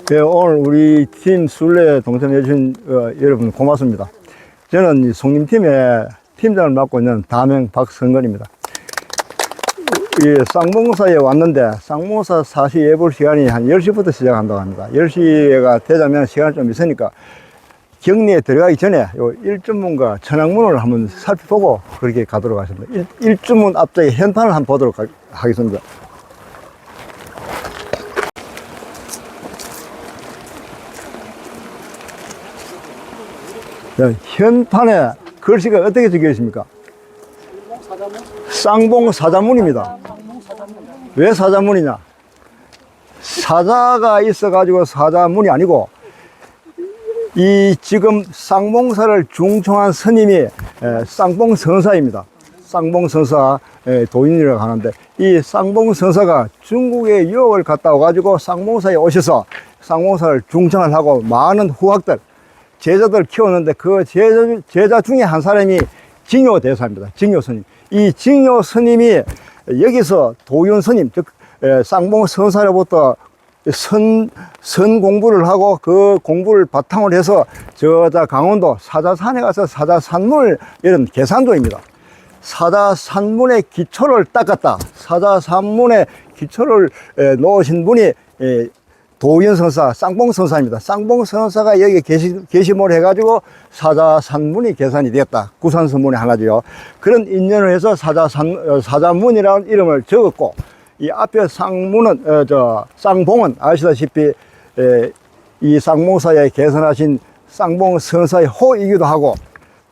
네, 오늘 우리 팀 순례 동참해주신 여러분 고맙습니다. 저는 이 송림팀의 팀장을 맡고 있는 다명 박성건입니다. 이 쌍봉사에 왔는데 쌍봉사 사시 예불 시간이 한 10시부터 시작한다고 합니다. 10시가 되자면 시간이 좀 있으니까 격리에 들어가기 전에 요 일주문과 천왕문을 한번 살펴보고 그렇게 가도록 하겠습니다. 일주문 앞쪽에 현판을 한번 보도록 하겠습니다. 현판에 글씨가 어떻게 적혀 있습니까? 쌍봉 사자문입니다. 왜 사자문이냐? 사자가 있어가지고 사자문이 아니고, 이 지금 쌍봉사를 중청한 스님이 쌍봉선사입니다. 쌍봉선사 도인이라고 하는데, 이 쌍봉선사가 중국에 유학을 갔다 와가지고 쌍봉사에 오셔서 쌍봉사를 중청을 하고 많은 후학들, 제자들 키웠는데 그 제자 중에 한 사람이 징요 대사입니다. 징요 스님. 이 징요 스님이 여기서 도윤 스님, 즉 쌍봉 선사로부터 선 공부를 하고 그 공부를 바탕으로 해서 저자 강원도 사자산에 가서 사자산문을 이런 계산도입니다. 사자산문의 기초를 닦았다. 사자산문의 기초를 놓으신 분이 도윤선사, 쌍봉선사입니다. 쌍봉선사가 여기 게시물 해가지고 사자산문이 계산이 되었다. 구산선문의 하나죠. 그런 인연을 해서 사자문이라는 이름을 적었고, 이 앞에 쌍문은, 쌍봉은 아시다시피, 이 쌍봉사에 계산하신 쌍봉선사의 호이기도 하고,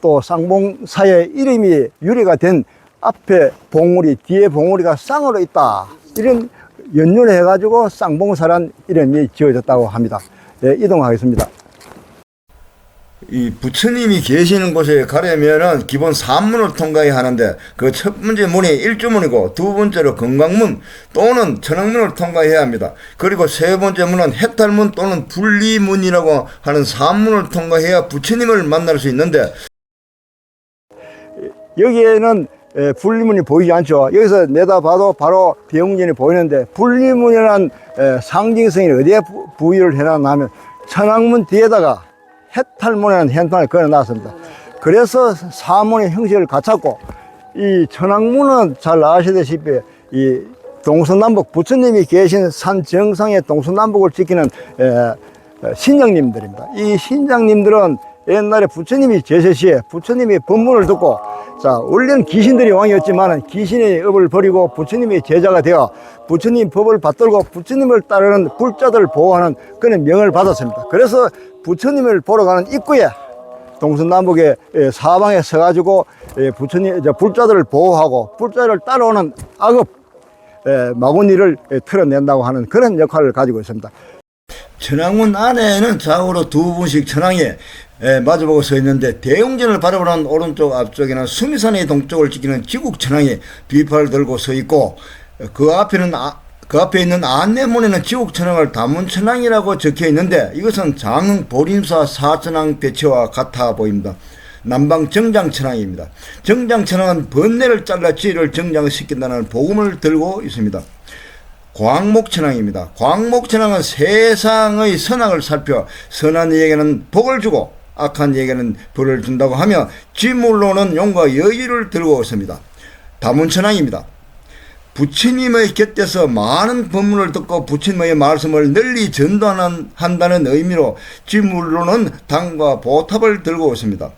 또 쌍봉사의 이름이 유래가 된 앞에 봉우리, 뒤에 봉우리가 쌍으로 있다. 이런 연륜을 해가지고 쌍봉사란 이름이 지어졌다고 합니다. 네, 이동하겠습니다. 이 부처님이 계시는 곳에 가려면은 기본 3문을 통과해야 하는데, 그 첫 번째 문이 일주문이고 두 번째로 건강문 또는 천왕문을 통과해야 합니다. 그리고 세 번째 문은 해탈문 또는 분리문이라고 하는 3문을 통과해야 부처님을 만날 수 있는데, 여기에는 분리문이 보이지 않죠. 여기서 내다봐도 바로 배웅전이 보이는데, 분리문이라는 상징성이 어디에 부여를 해놨냐면 천왕문 뒤에다가 해탈문이라는 현판을 걸어놨습니다. 그래서 사문의 형식을 갖췄고, 이 천왕문은 잘 아시다시피 이 동서남북 부처님이 계신 산 정상의 동서남북을 지키는 신장님들입니다. 이 신장님들은 옛날에 부처님이 제세 시에 부처님이 법문을 듣고, 자, 원래는 귀신들이 왕이었지만 귀신의 업을 버리고 부처님이 제자가 되어 부처님 법을 받들고 부처님을 따르는 불자들을 보호하는 그런 명을 받았습니다. 그래서 부처님을 보러 가는 입구에 동서남북의 사방에 서가지고 불자들을 보호하고 불자를 따라오는 악업, 마구니를 틀어낸다고 하는 그런 역할을 가지고 있습니다. 천왕문 안에는 좌우로 두 분씩 천왕이 마주보고 서 있는데, 대웅전을 바라보는 오른쪽 앞쪽에는 수미산의 동쪽을 지키는 지국천왕이 비파를 들고 서 있고, 그 앞에 있는 안내문에는 지국천왕을 다문천왕이라고 적혀 있는데, 이것은 장흥 보림사 사천왕 배치와 같아 보입니다. 남방 정장천왕입니다. 정장천왕은 번뇌를 잘라 지혜를 정장시킨다는 복음을 들고 있습니다. 광목천왕입니다. 광목천왕은 세상의 선악을 살펴 선한 이에게는 복을 주고 악한 이에게는 벌을 준다고 하며 지물로는 용과 여유를 들고 있습니다. 다문천왕입니다. 부처님의 곁에서 많은 법문을 듣고 부처님의 말씀을 널리 전도한다는 의미로 지물로는 당과 보탑을 들고 있습니다.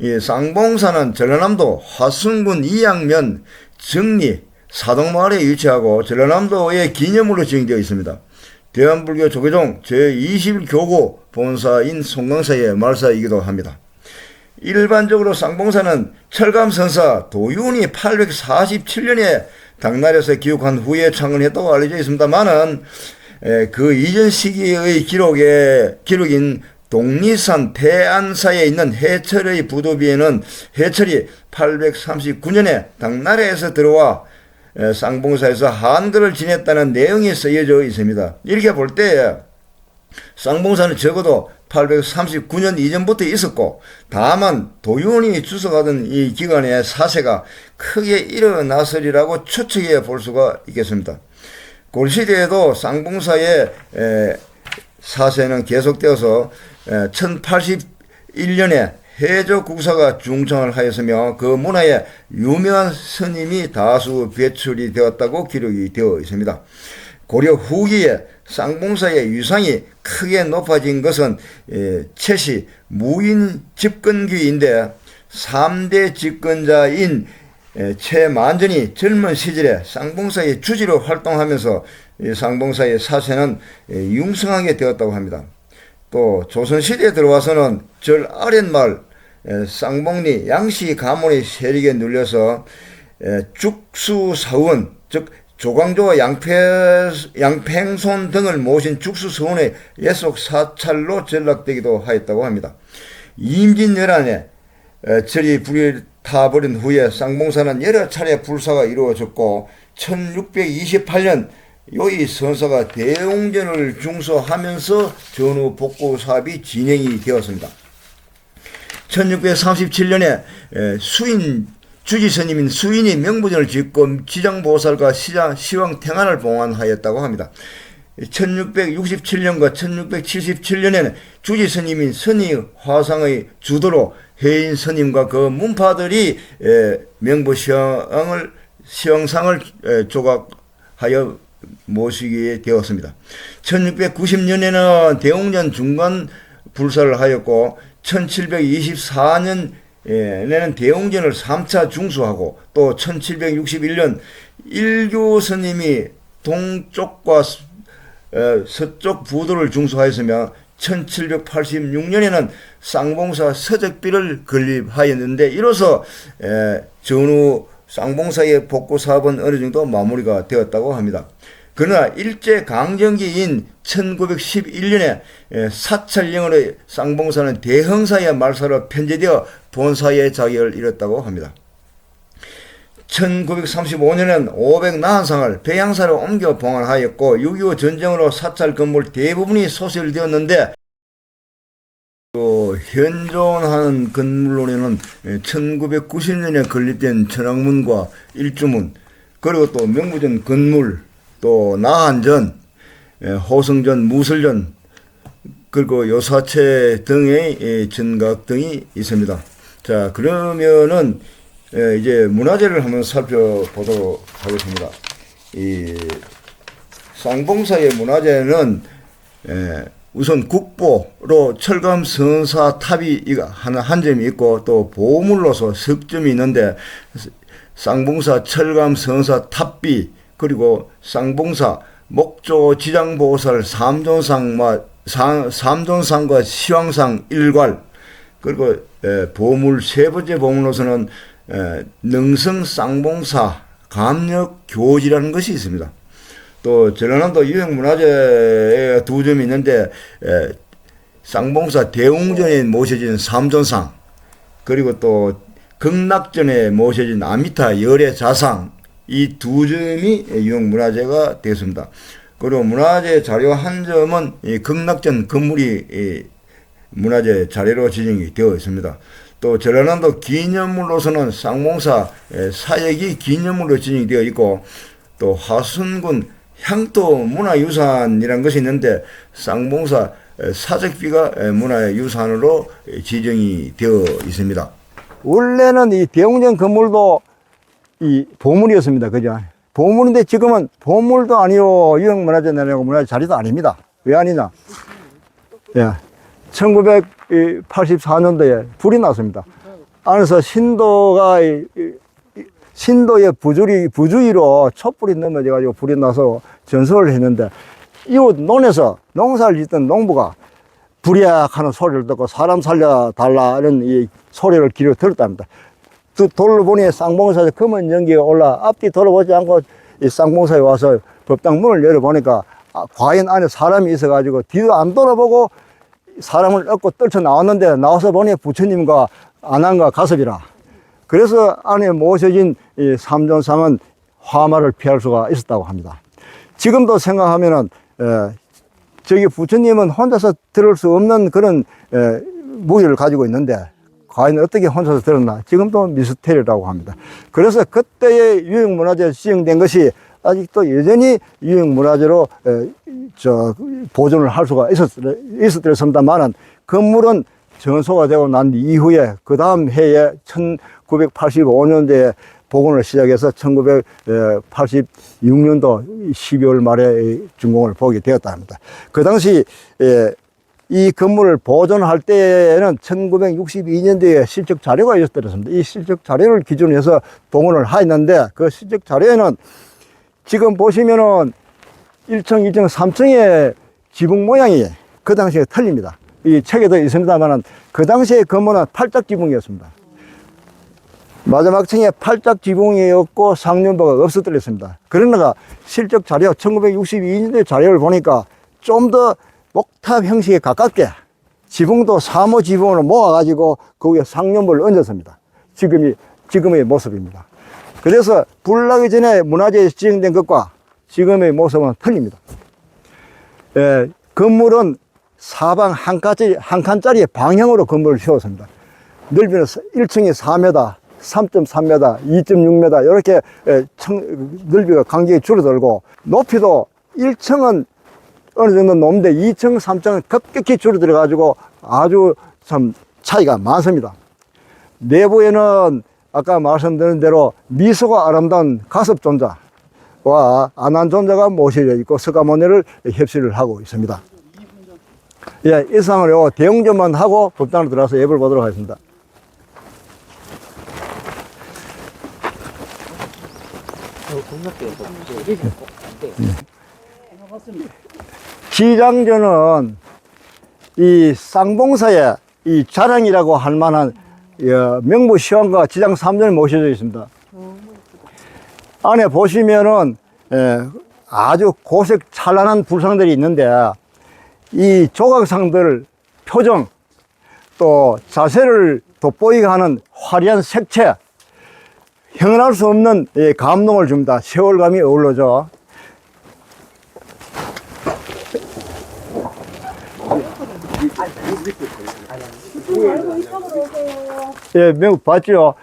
이 쌍봉사는 전라남도 화순군 이양면 정리 사동마을에 위치하고 전라남도의 기념물로 지정되어 있습니다. 대한불교 조계종 제21교구 본사인 송광사의 말사이기도 합니다. 일반적으로 쌍봉사는 철감선사 도윤이 847년에 당나라에서 기록한 후에 창건했다고 알려져 있습니다만은 그 이전 시기의 기록인 독리산 태안사에 있는 해철의 부도비에는 해철이 839년에 당나라에서 들어와 쌍봉사에서 한글을 지냈다는 내용이 쓰여져 있습니다. 이렇게 볼 때 쌍봉사는 적어도 839년 이전부터 있었고, 다만 도윤이 주석하던 이 기간에 사세가 크게 일어났으리라고 추측해 볼 수가 있겠습니다. 고려시대에도 쌍봉사의 사세는 계속되어서 1081년에 해적국사가 중창을 하였으며 그 문화에 유명한 스님이 다수 배출이 되었다고 기록이 되어 있습니다. 고려 후기에 쌍봉사의 위상이 크게 높아진 것은 채시 무인 집권기인데 3대 집권자인 최만전이 젊은 시절에 쌍봉사의 주지로 활동하면서 쌍봉사의 사세는 융성하게 되었다고 합니다. 또 조선시대에 들어와서는 절 아랫마을 쌍봉리 양씨 가문의 세력에 눌려서 죽수사원, 즉 조광조와 양팽손 등을 모신 죽수서원의 예속 사찰로 전락되기도 하였다고 합니다. 임진왜란에 절이 불이 타버린 후에 쌍봉사는 여러 차례 불사가 이루어졌고 1628년 요이 선사가 대웅전을 중소하면서 전후 복구 사업이 진행이 되었습니다. 1637년에 주지스님인 수인이 명부전을 짓고 지장보살과 시왕 태안을 봉안하였다고 합니다. 1667년과 1677년에는 주지스님인 선의 화상의 주도로 해인 스님과 그 문파들이 명부 시왕상을 조각하여 모시게 되었습니다. 1690년에는 대웅전 중간 불사를 하였고 1724년 에는 대웅전을 3차 중수하고 또 1761년 일교 스님이 동쪽과 서쪽 부도를 중수하였으며 1786년에는 쌍봉사 서적비를 건립하였는데 이로써 전후 쌍봉사의 복구 사업은 어느 정도 마무리가 되었다고 합니다. 그러나 일제강점기인 1911년에 사찰령으로 쌍봉사는 대흥사의 말사로 편제되어 본사의 자격을 잃었다고 합니다. 1935년엔 500나한상을 백양사로 옮겨 봉안하였고 6.25 전쟁으로 사찰 건물 대부분이 소실되었는데 현존하는 건물로는 1990년에 건립된 천왕문과 일주문 그리고 또 명부전 건물 또 나한전, 호성전, 무설전 그리고 요사체 등의 전각 등이 있습니다. 자, 그러면은 이제 문화재를 한번 살펴보도록 하겠습니다. 이 쌍봉사의 문화재는 우선 국보로 철감 선사 탑이 한 점이 있고 또 보물로서 석점이 있는데 쌍봉사 철감 선사 탑비 그리고 쌍봉사 목조 지장보살 삼존상과 시황상 일괄 그리고 보물 세 번째 보물로서는 능성 쌍봉사 감력 교지라는 것이 있습니다. 또 전라남도 유형문화재에 두 점이 있는데 쌍봉사 대웅전에 모셔진 삼존상 그리고 또 극락전에 모셔진 아미타 열애 자상 이 두 점이 유형문화재가 되었습니다. 그리고 문화재 자료 한 점은 이 극락전 건물이 문화재 자료로 지정이 되어 있습니다. 또 전라남도 기념물로서는 쌍봉사 사역이 기념물로 지정이 되어 있고 또 화순군 향토 문화유산이라는 것이 있는데 쌍봉사 사적비가 문화유산으로 지정이 되어 있습니다. 원래는 이 대웅전 건물도 이 보물이었습니다. 그죠? 보물인데 지금은 보물도 아니요 유형문화재 내려고 문화재 자리도 아닙니다. 왜 아니냐? 예. 1984년도에 불이 났습니다. 안에서 신도의 부주의로 촛불이 넘어져가지고 불이 나서 전설을 했는데 이웃 논에서 농사를 짓던 농부가 불이약하는 소리를 듣고 사람 살려달라는 이 소리를 귀로 들었답니다. 돌을 보니 쌍봉사에서 검은 연기가 올라 앞뒤 돌아보지 않고 이 쌍봉사에 와서 법당 문을 열어보니까 과연 안에 사람이 있어가지고 뒤도 안 돌아보고 사람을 얻고 떨쳐 나왔는데 나와서 보니 부처님과 안암과 가섭이라. 그래서 안에 모셔진 이 삼존상은 화마를 피할 수가 있었다고 합니다. 지금도 생각하면은 저기 부처님은 혼자서 들을 수 없는 그런 무기를 가지고 있는데 과연 어떻게 혼자서 들었나? 지금도 미스테리라고 합니다. 그래서 그때의 유형문화재 시행된 것이 아직도 여전히 유형문화재로 보존을 할 수가 있었습니다만은 건물은 전소가 되고 난 이후에 그 다음 해에 1985년도에 복원을 시작해서 1986년도 12월 말에 준공을 보게 되었다 합니다. 그 당시 이 건물을 보존할 때에는 1962년도에 실적 자료가 있었습니다. 이 실적 자료를 기준으로 해서 복원을 하였는데 그 실적 자료에는 지금 보시면은 1층, 2층, 3층의 지붕 모양이 그 당시에 틀립니다. 이 책에도 있습니다만은 그 당시의 건물은 팔짝 지붕이었습니다. 마지막 층에 팔짝 지붕이었고 상륜부가 없어뜨렸습니다. 그러나 실적 자료 1962년도 자료를 보니까 좀 더 목탑 형식에 가깝게 지붕도 사모 지붕으로 모아가지고 거기에 상륜부를 얹었습니다. 지금의 모습입니다. 그래서 불나기 전에 문화재에 지정된 것과 지금의 모습은 틀립니다. 건물은 사방 한 칸짜리 방향으로 건물을 세웠습니다. 넓이는 1층이 4m, 3.3m, 2.6m 이렇게 넓이가 간격이 줄어들고 높이도 1층은 어느 정도 높은데 2층, 3층은 급격히 줄어들어 가지고 아주 참 차이가 많습니다. 내부에는 아까 말씀드린 대로 미소가 아름다운 가섭존자와 안암존자가 모셔져 있고 석가모니를 협시를 하고 있습니다. 예, 이상으로 대웅전만 하고 법당으로 들어가서 예배를 보도록 하겠습니다. 지장전은 이 쌍봉사의 이 자랑이라고 할 만한 명부시황과 지장 3전이 모셔져 있습니다. 안에 보시면은 아주 고색 찬란한 불상들이 있는데 이 조각상들 표정 또 자세를 돋보이게 하는 화려한 색채 형언할 수 없는 감동을 줍니다. 세월감이 어우러져. 예, 명부 봤죠?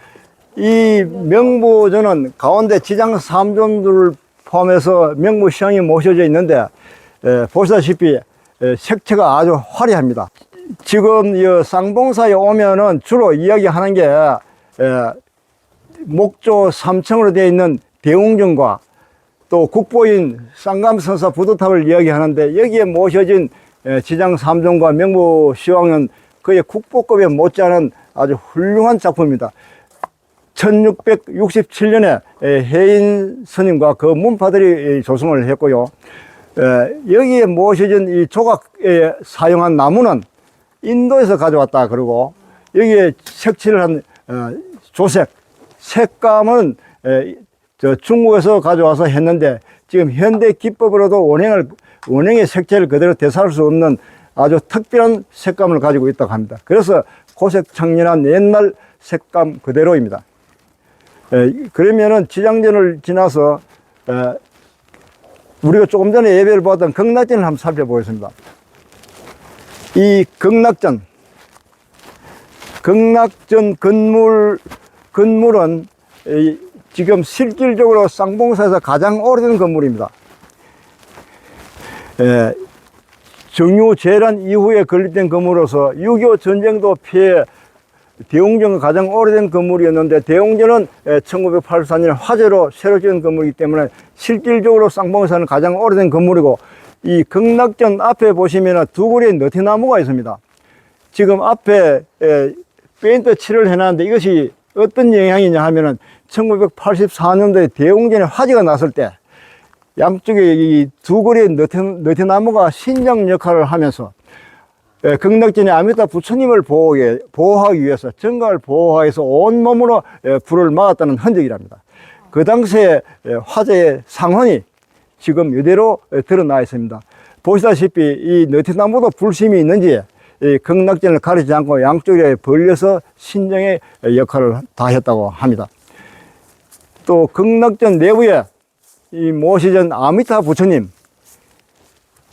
이 명부전은 가운데 지장 3존들을 포함해서 명부시황이 모셔져 있는데 보시다시피 색채가 아주 화려합니다. 지금 이 쌍봉사에 오면은 주로 이야기하는 게 목조 3층으로 되어 있는 대웅전과 또 국보인 쌍감선사 부두탑을 이야기하는데 여기에 모셔진 지장 3존과 명부시황은 거의 국보급에 못지않은 아주 훌륭한 작품입니다. 1667년에 해인 스님과 그 문파들이 조성을 했고요. 여기에 모셔진 이 조각에 사용한 나무는 인도에서 가져왔다 그러고 여기에 색칠을 한 조색, 색감은 중국에서 가져와서 했는데 지금 현대 기법으로도 원형의 색채를 그대로 되살릴 수 없는 아주 특별한 색감을 가지고 있다고 합니다. 그래서 고색 청년한 옛날 색감 그대로입니다. 그러면은 지장전을 지나서 우리가 조금 전에 예배를 보았던 극락전을 한번 살펴보겠습니다. 이 극락전 건물은 지금 실질적으로 쌍봉사에서 가장 오래된 건물입니다. 정유재란 이후에 건립된 건물로서 6.25 전쟁도 피해 대웅전은 가장 오래된 건물이었는데 대웅전은 1984년 화재로 새로 지은 건물이기 때문에 실질적으로 쌍봉사는 가장 오래된 건물이고 이 극락전 앞에 보시면 두 그루의 너티나무가 있습니다. 지금 앞에 페인트 칠을 해놨는데 이것이 어떤 영향이냐 하면은 1984년도에 대웅전에 화재가 났을 때 양쪽에 이 두 그루의 느티나무가 신장 역할을 하면서 극락전의 아미타 부처님을 보호하기 위해서 정각을 보호하기 위해서 온몸으로 불을 막았다는 흔적이랍니다. 그 당시에 화재의 상흔이 지금 이대로 드러나 있습니다. 보시다시피 이 느티나무도 불심이 있는지 이 극락전을 가리지 않고 양쪽에 벌려서 신정의 역할을 다했다고 합니다. 또 극락전 내부에 이 모시전 아미타 부처님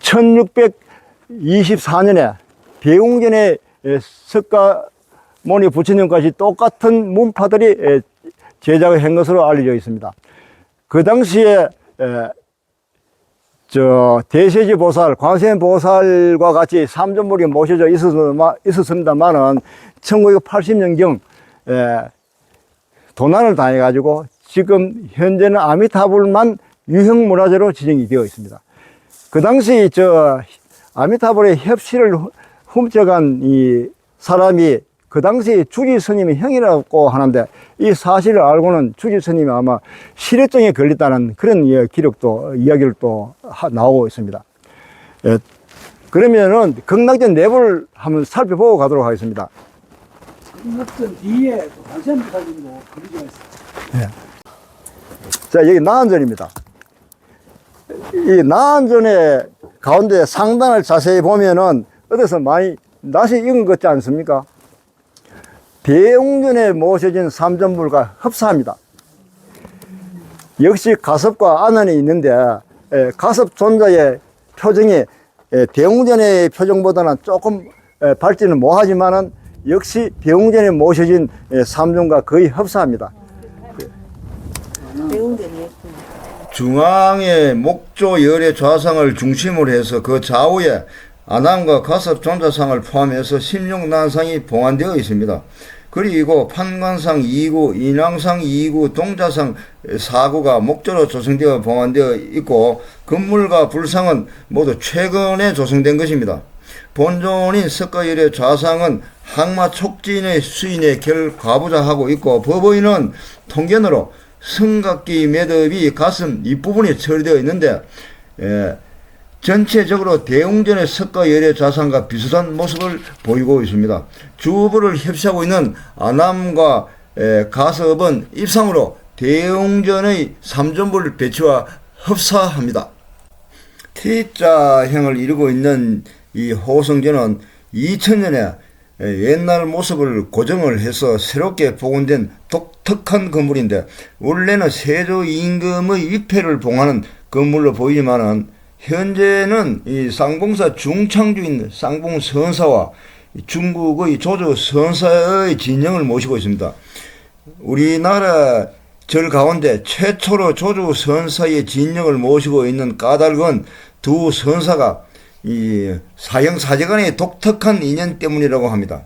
1624년에 배웅전의 석가모니 부처님까지 똑같은 문파들이 제작을 한 것으로 알려져 있습니다. 그 당시에 대세지 보살, 관세음 보살과 같이 삼존물이 모셔져 있었습니다만은 1980년경 도난을 당해가지고 지금 현재는 아미타불만 유형문화재로 지정이 되어 있습니다. 그 당시 아미타불의 협실을 훔쳐간 이 사람이 그 당시 주지 스님의 형이라고 하는데 이 사실을 알고는 주지 스님이 아마 실효증에 걸렸다는 그런 이야기를 또 나오고 있습니다. 그러면은 극락전 내부를 한번 살펴보고 가도록 하겠습니다. 극락전 뒤에 관세음 보살님도 그려져 있어요. 자, 여기 나한전입니다. 이 나한전의 가운데 상단을 자세히 보면은 어디서 많이 낯이 익은 것 같지 않습니까? 대웅전에 모셔진 삼존불과 흡사합니다. 역시 가섭과 안원이 있는데 가섭 존자의 표정이 대웅전의 표정보다는 조금 밝지는 못하지만은 역시 대웅전에 모셔진 삼존과 거의 흡사합니다. 중앙에 목조 열의 좌상을 중심으로 해서 그 좌우에 아남과 가섭 존자상을 포함해서 16난상이 봉안되어 있습니다. 그리고 판관상 2구, 인왕상 2구, 동자상 4구가 목조로 조성되어 봉안되어 있고 건물과 불상은 모두 최근에 조성된 것입니다. 본존인 석가열의 좌상은 항마 촉진의 수인의 결과부자하고 있고 법의는 통견으로 성각기 매듭이 가슴 윗부분에 처리되어 있는데 전체적으로 대웅전의 석가열의 좌상과 비슷한 모습을 보이고 있습니다. 주부를 협시하고 있는 아남과 가섭은 입상으로 대웅전의 삼존불 배치와 흡사합니다. T자형을 이루고 있는 이 호성전은 2000년에 옛날 모습을 고정을 해서 새롭게 복원된 독특한 건물인데 원래는 세조 임금의 위패를 봉하는 건물로 보이지만은 현재는 이 쌍봉사 중창주인 쌍봉 선사와 중국의 조조 선사의 진영을 모시고 있습니다. 우리나라 절 가운데 최초로 조조 선사의 진영을 모시고 있는 까닭은 두 선사가 이 사형사제간의 독특한 인연 때문이라고 합니다.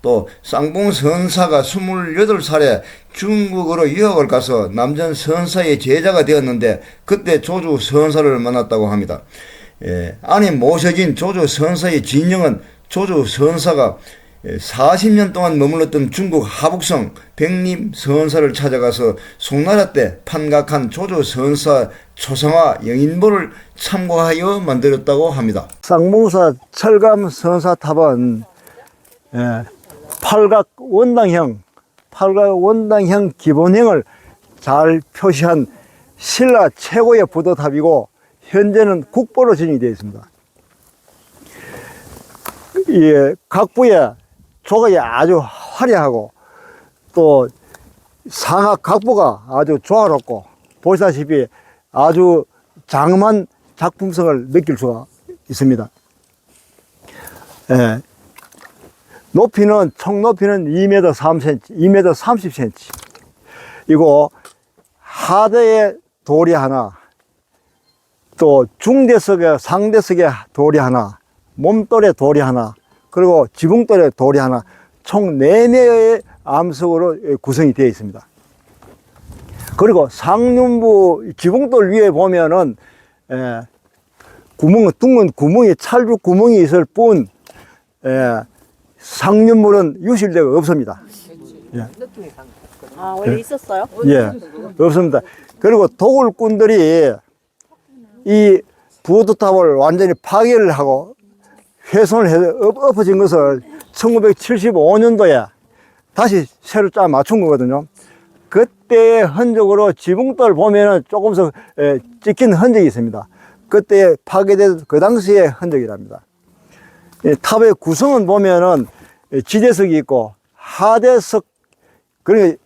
또 쌍봉 선사가 28살에 중국으로 유학을 가서 남전 선사의 제자가 되었는데 그때 조주 선사를 만났다고 합니다. 안에 모셔진 조주 선사의 진영은 조주 선사가 40년 동안 머물렀던 중국 하북성 백림 선사를 찾아가서 송나라 때 판각한 조조 선사 초상화 영인보를 참고하여 만들었다고 합니다. 쌍봉사 철감 선사탑은 팔각 원당형 기본형을 잘 표시한 신라 최고의 부도탑이고 현재는 국보로 지정이 되어 있습니다. 각부에 조각이 아주 화려하고 또 상악 각부가 아주 조화롭고 보시다시피 아주 장엄한 작품성을 느낄 수가 있습니다. 높이는 총 높이는 2m 3cm, 2m 30cm. 이고 하대의 돌이 하나, 또 중대석에 상대석에 돌이 하나, 몸돌에 돌이 하나, 그리고 지붕돌에 돌이 하나, 총 4매의 암석으로 구성이 되어 있습니다. 그리고 상륜부 지붕돌 위에 보면은 둥근 구멍이 찰죽 구멍이 있을 뿐 상륜물은 유실대가 없습니다. 아, 원래 있었어요? 예, 없습니다. 그리고 도굴꾼들이 이 부도탑을 완전히 파괴를 하고 훼손을 해서 엎어진 것을 1975년도에 다시 새로 짜 맞춘 거거든요. 그때의 흔적으로 지붕돌 보면은 조금씩 찍힌 흔적이 있습니다. 그때 파괴된 그 당시의 흔적이랍니다. 이 탑의 구성은 보면은 지대석이 있고 하대석, 그러니까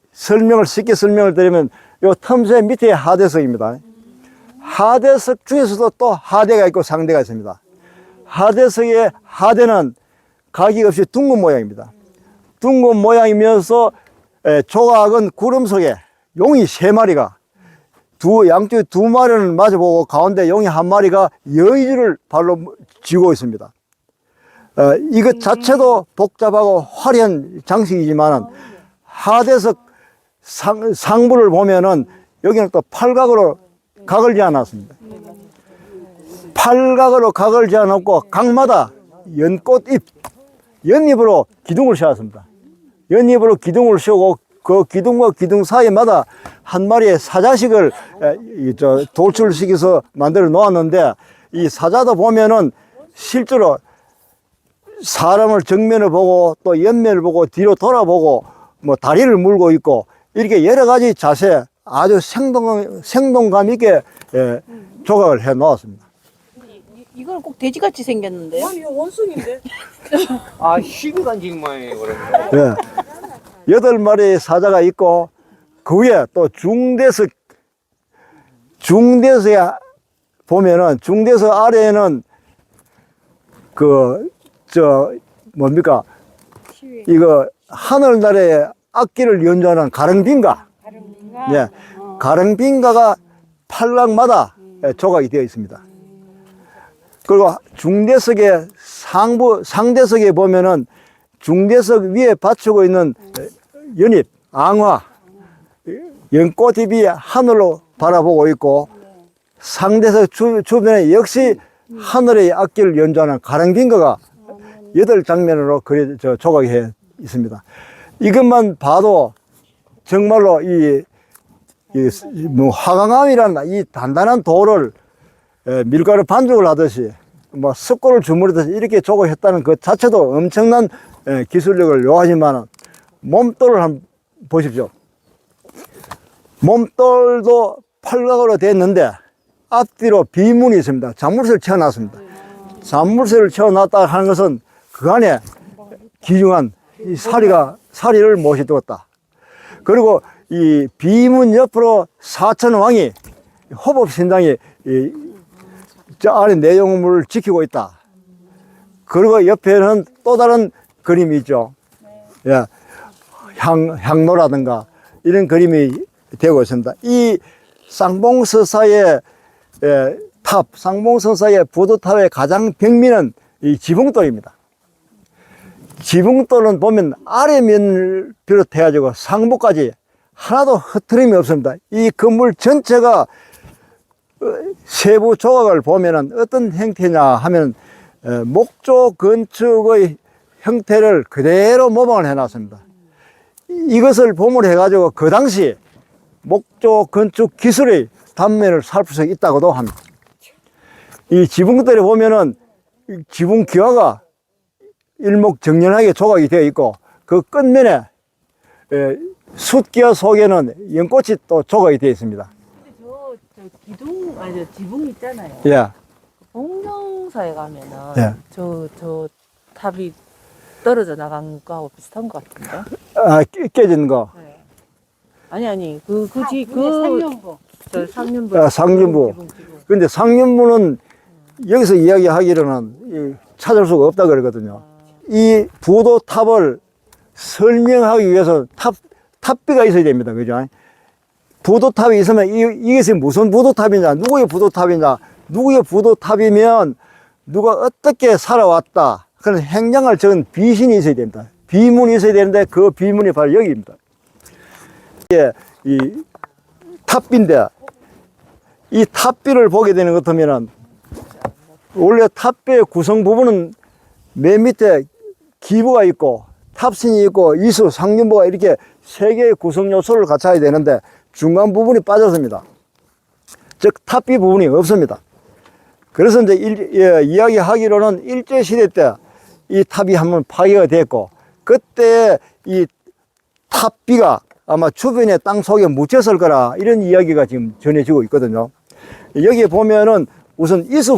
쉽게 설명을 드리면 요 틈새 밑에 하대석입니다. 하대석 중에서도 또 하대가 있고 상대가 있습니다. 하대석의 하대는 각이 없이 둥근 모양입니다. 둥근 모양이면서 조각은 구름 속에 용이 3마리가 양쪽에 2마리는 마주보고 가운데 용이 1마리가 여의주를 발로 쥐고 있습니다. 이것 자체도 복잡하고 화려한 장식이지만 하대석 상부를 보면은 여기는 또 팔각으로 각을 지어놨습니다. 팔각으로 각을 지어놓고 각마다 연잎으로 기둥을 씌웠습니다. 연잎으로 기둥을 씌우고 그 기둥과 기둥 사이마다 한 마리의 사자식을 돌출시켜서 만들어 놓았는데, 이 사자도 보면은 실제로 사람을 정면을 보고 또 옆면을 보고 뒤로 돌아보고 뭐 다리를 물고 있고 이렇게 여러 가지 자세 아주 생동감 있게 조각을 해 놓았습니다. 이건 꼭 돼지같이 생겼는데요? 아니, 이거 원숭인데? 아, 희귀간직 모양이에요, 그러면. 예. 8마리의 사자가 있고, 그 위에 또 중대석에 보면은, 중대석 아래에는 이거, 하늘나라의 악기를 연주하는 가릉빙가. 예. 가릉빙가가 팔락마다 조각이 되어 있습니다. 그리고 중대석의 상대석에 보면은 중대석 위에 받치고 있는 연잎, 앙화, 연꽃잎이 하늘로 바라보고 있고, 상대석 주변에 역시 하늘의 악기를 연주하는 가릉빙가가 8장면으로 조각이 해 있습니다. 이것만 봐도 정말로 화강암이라는 이 단단한 돌을 밀가루 반죽을 하듯이 석고를 주무르듯이 이렇게 조각했다는 그 자체도 엄청난 기술력을 요하지만, 몸돌을 한번 보십시오. 몸돌도 팔각으로 됐는데 앞뒤로 비문이 있습니다. 잔물쇠를 채워놨습니다. 잔물쇠를 채워놨다 하는 것은 그 안에 귀중한 이 사리를 모셔두었다. 그리고 이 비문 옆으로 사천왕이 호법신당이 저 안에 내용물을 지키고 있다. 그리고 옆에는 또 다른 그림이 있죠. 예, 향로라든가 이런 그림이 되고 있습니다. 이 쌍봉서사의 쌍봉서사의 부도탑의 가장 벽면은 이 지붕돌입니다. 지붕돌은 보면 아래면을 비롯해가지고 상부까지 하나도 흐트림이 없습니다. 이 건물 전체가 세부 조각을 보면은 어떤 형태냐 하면 목조 건축의 형태를 그대로 모방을 해놨습니다. 이것을 보물 해가지고 그 당시 목조 건축 기술의 단면을 살필 수 있다고도 합니다. 이 지붕들에 보면은 지붕 기와가 일목정연하게 조각이 되어 있고, 그 끝면에 숫기와 속에는 연꽃이 또 조각이 되어 있습니다. 저 지붕 있잖아요. 예. 공룡사에 가면은 예. 저 탑이 떨어져 나간 거하고 비슷한 것 같은데. 아, 깨진 거. 네. 아니 저 상륜부. 상륜부. 지붕. 근데 상륜부는 여기서 이야기하기로는 찾을 수가 없다 그러거든요. 이 부도탑을 설명하기 위해서 탑비가 있어야 됩니다. 그죠? 부도탑이 있으면 이것이 무슨 부도탑이냐, 누구의 부도탑이냐, 누구의 부도탑이면 누가 어떻게 살아왔다, 그런 행장을 적은 비신이 있어야 됩니다. 비문이 있어야 되는데 그 비문이 바로 여기입니다. 이게 이 탑비인데, 이 탑비를 보게 되는 것 같으면은 원래 탑비의 구성 부분은 맨 밑에 기부가 있고 탑신이 있고 이수, 상륜부가 이렇게 3개의 구성 요소를 갖춰야 되는데 중간 부분이 빠졌습니다. 즉 탑비 부분이 없습니다. 그래서 이제 이야기하기로는 일제시대 때 이 탑이 한번 파괴가 됐고, 그때 이 탑비가 아마 주변의 땅 속에 묻혔을 거라, 이런 이야기가 지금 전해지고 있거든요. 여기에 보면은 우선 이수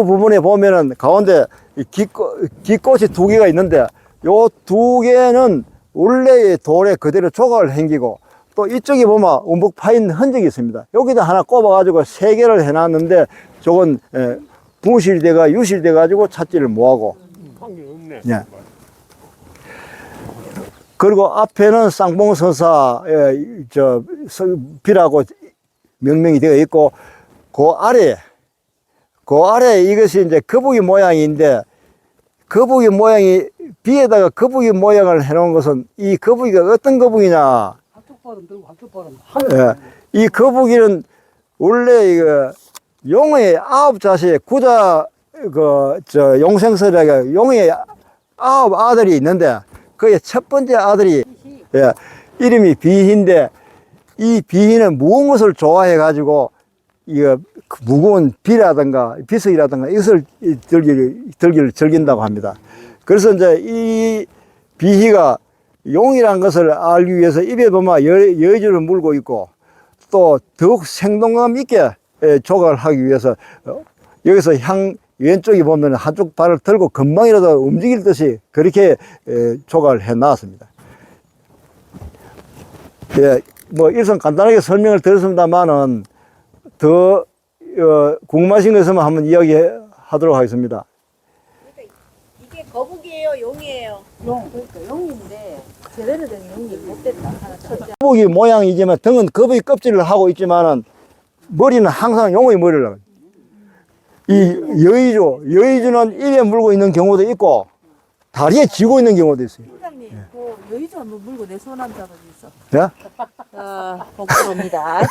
부분에 보면은 가운데 기꽃이 두 개가 있는데, 요 두 개는 원래의 돌에 그대로 조각을 행기고, 또 이쪽에 보면 움푹 파인 흔적이 있습니다. 여기다 하나 꼽아가지고 세 개를 해놨는데, 저건 부실돼가 유실돼가지고 찾지를 못하고. 예. 그리고 앞에는 쌍봉선사 비라고 명명이 되어 있고, 그 아래 이것이 이제 거북이 모양인데, 거북이 모양이 비에다가 거북이 모양을 해놓은 것은, 이 거북이가 어떤 거북이냐? 한쪽발은 들고 한쪽발은 예, 이 거북이는 원래 이거 용의 9자식 구자 용생설에가 용의 9 아들이 있는데, 그의 첫 번째 아들이 이름이 비희인데, 이 비희는 무거운 것을 좋아해 가지고 이거 무거운 비라든가 비석이라든가 이것을 들기를 즐긴다고 합니다. 그래서 이제 이 비희가 용이란 것을 알기 위해서 입에 보면 여의주를 물고 있고, 또 더욱 생동감 있게 조각을 하기 위해서 여기서 왼쪽에 보면 한쪽 발을 들고 금방이라도 움직일 듯이 그렇게 조각을 해 놨습니다. 예, 뭐 일선 간단하게 설명을 드렸습니다만은 더 궁금하신 거 있으면 한번 이야기하도록 하겠습니다. 그러니까 이게 거북이에요, 용이에요? 그러니까 용인데 제대로 된 용이 못 됐다. 하나 첫째. 거북이 모양이지만 등은 거북이 껍질을 하고 있지만은 머리는 항상 용의 머리를 하고. 이 여의주는 입에 물고 있는 경우도 있고 다리에 쥐고 있는 경우도 있어요. 팀장님, 그 여의주 한번 물고 내 손 한 잡아주세요. 예? 복스럽니다.